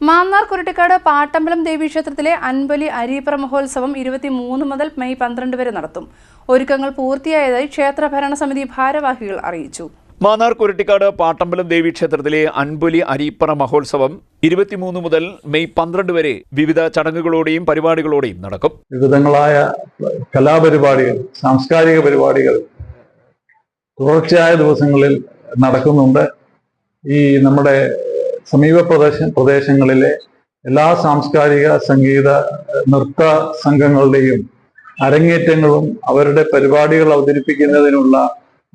മാന്നാർ കുരുട്ടിക്കാട് പാട്ടമ്പലം ദേവീക്ഷേത്രത്തിലെ അൻപലി അരീപ്പറ മഹോത്സവം 23 മുതൽ മെയ് 12 വരെ നടത്തും. ഒരുക്കങ്ങൾ പൂർത്തിയായതായി ക്ഷേത്ര ഭരണസമിതി ഭാരവാഹികൾ അറിയിച്ചു. മാന്നാർ കുരുട്ടിക്കാട് പാട്ടമ്പലം ദേവീക്ഷേത്രത്തിലെ അൻപലി അരീപ്പറ മഹോത്സവം 23 മുതൽ മെയ് 12 വരെ വിവിധ ചടങ്ങുകളോടെയും പരിപാടികളോടെയും നടക്കും. വിവിധങ്ങളായ കലാപരിപാടികൾ, സാംസ്കാരിക പരിപാടികൾ തുടർച്ചയായ ദിവസങ്ങളിൽ നടക്കുന്നുണ്ട്. ഈ നമ്മുടെ സമീപ പ്രദേശങ്ങളിലെ എല്ലാ സാംസ്കാരിക സംഗീത നൃത്ത സംഘങ്ങളുടെയും അരങ്ങേറ്റങ്ങളും അവരുടെ പരിപാടികൾ അവതരിപ്പിക്കുന്നതിനുള്ള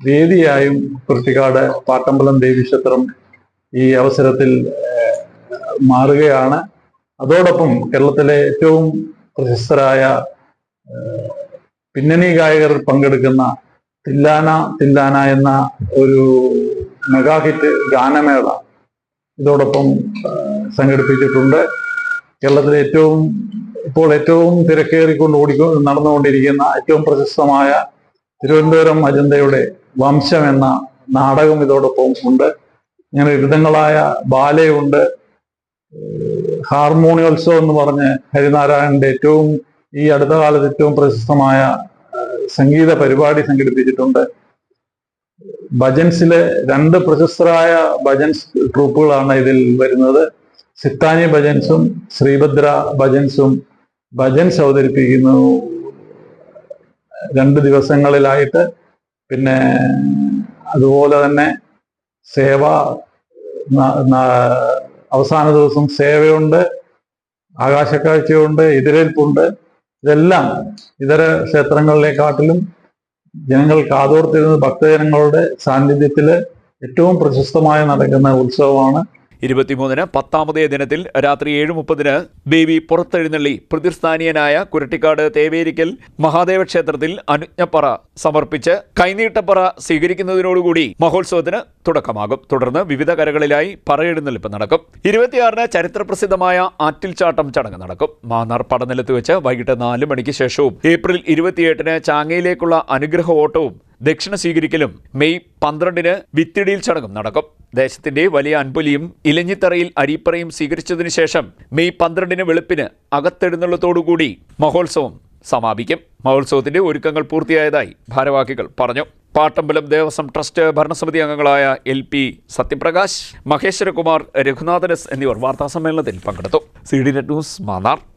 വേദിയായും കുരുട്ടിക്കാട് പാട്ടമ്പലം ദേവീക്ഷേത്രം ഈ അവസരത്തിൽ മാറുകയാണ്. അതോടൊപ്പം കേരളത്തിലെ ഏറ്റവും പ്രശസ്തരായ പിന്നണി ഗായകർ പങ്കെടുക്കുന്ന തില്ലാന എന്ന ഒരു മെഗാ ഹിറ്റ് ഗാനമേള ഇതോടൊപ്പം സംഘടിപ്പിച്ചിട്ടുണ്ട്. കേരളത്തിലെ ഇപ്പോൾ ഏറ്റവും തിരക്കേറിക്കൊണ്ട് നടന്നുകൊണ്ടിരിക്കുന്ന ഏറ്റവും പ്രശസ്തമായ തിരുവനന്തപുരം അജന്തയുടെ വംശം എന്ന നാടകം ഇതോടൊപ്പം ഉണ്ട്. ഇങ്ങനെ വിവിധങ്ങളായ ബാലയുണ്ട്. ഹാർമോണിയോത്സവം എന്ന് പറഞ്ഞ് ഹരിനാരായണന്റെ ഈ അടുത്ത കാലത്ത് ഏറ്റവും പ്രശസ്തമായ സംഗീത പരിപാടി സംഘടിപ്പിച്ചിട്ടുണ്ട്. ഭജൻസിലെ 2 പ്രശസ്തരായ ഭജൻസ് ട്രൂപ്പുകളാണ് ഇതിൽ വരുന്നത്. സിത്താനി ഭജൻസും ശ്രീഭദ്ര ഭജൻസും ഭജൻസ് അവതരിപ്പിക്കുന്നു 2 ദിവസങ്ങളിലായിട്ട്. പിന്നെ അതുപോലെ തന്നെ സേവ, അവസാന ദിവസം സേവയുണ്ട്, ആകാശക്കാഴ്ചയുണ്ട്, എതിരേൽപ്പുണ്ട്. ഇതെല്ലാം ഇതര ക്ഷേത്രങ്ങളിലെക്കാട്ടിലും ജനങ്ങൾ കാതോർത്തിരുന്ന ഭക്തജനങ്ങളുടെ സാന്നിധ്യത്തിൽ ഏറ്റവും പ്രശസ്തമായി നടക്കുന്ന ഉത്സവമാണ്. 23-ന് 10ാമതേ ദിനത്തിൽ രാത്രി 7:30-ന് ദേവി പുറത്തെഴുന്നള്ളി പ്രതിസ്ഥാനീയനായ കുരുട്ടിക്കാട് തേവേരിക്കൽ മഹാദേവ ക്ഷേത്രത്തിൽ അനുജ്ഞപ്പറ സമർപ്പിച്ച് കൈനീട്ടപ്പറ സ്വീകരിക്കുന്നതിനോടുകൂടി മഹോത്സവത്തിന് തുടക്കമാകും. തുടർന്ന് വിവിധ കരകളിലായി പറയെഴുന്നള്ളിപ്പ് നടക്കും. 26-ന് ചരിത്രപ്രസിദ്ധമായ ആറ്റിൽച്ചാട്ടം ചടങ്ങ് നടക്കും. മാന്നാർ പടനിലത്ത് വെച്ച് വൈകിട്ട് 4 മണിക്ക് ശേഷവും ഏപ്രിൽ 28-ന് ചാങ്ങയിലേക്കുള്ള അനുഗ്രഹ ഓട്ടവും ദക്ഷിണ സ്വീകരിക്കലും മെയ് 12-ന് വിത്തിടിയിൽ ചടങ്ങും നടക്കും. ദേശത്തിന്റെ വലിയ അൻപലിയും ഇലഞ്ഞിത്തറയിൽ അരീപ്പറയും സ്വീകരിച്ചതിനു ശേഷം മെയ് 12-ന് വെളുപ്പിന് അകത്തെഴുന്നള്ളത്തോടുകൂടി മഹോത്സവം സമാപിക്കും. മഹോത്സവത്തിന്റെ ഒരുക്കങ്ങൾ പൂർത്തിയായതായി ഭാരവാഹികൾ പറഞ്ഞു. പാട്ടമ്പലം ദേവസ്വം ട്രസ്റ്റ് ഭരണസമിതി അംഗങ്ങളായ LP സത്യപ്രകാശ്, മഹേശ്വരകുമാർ, രഘുനാഥൻ S എന്നിവർ വാർത്താസമ്മേളനത്തിൽ പങ്കെടുത്തു. CD net news, Mannar.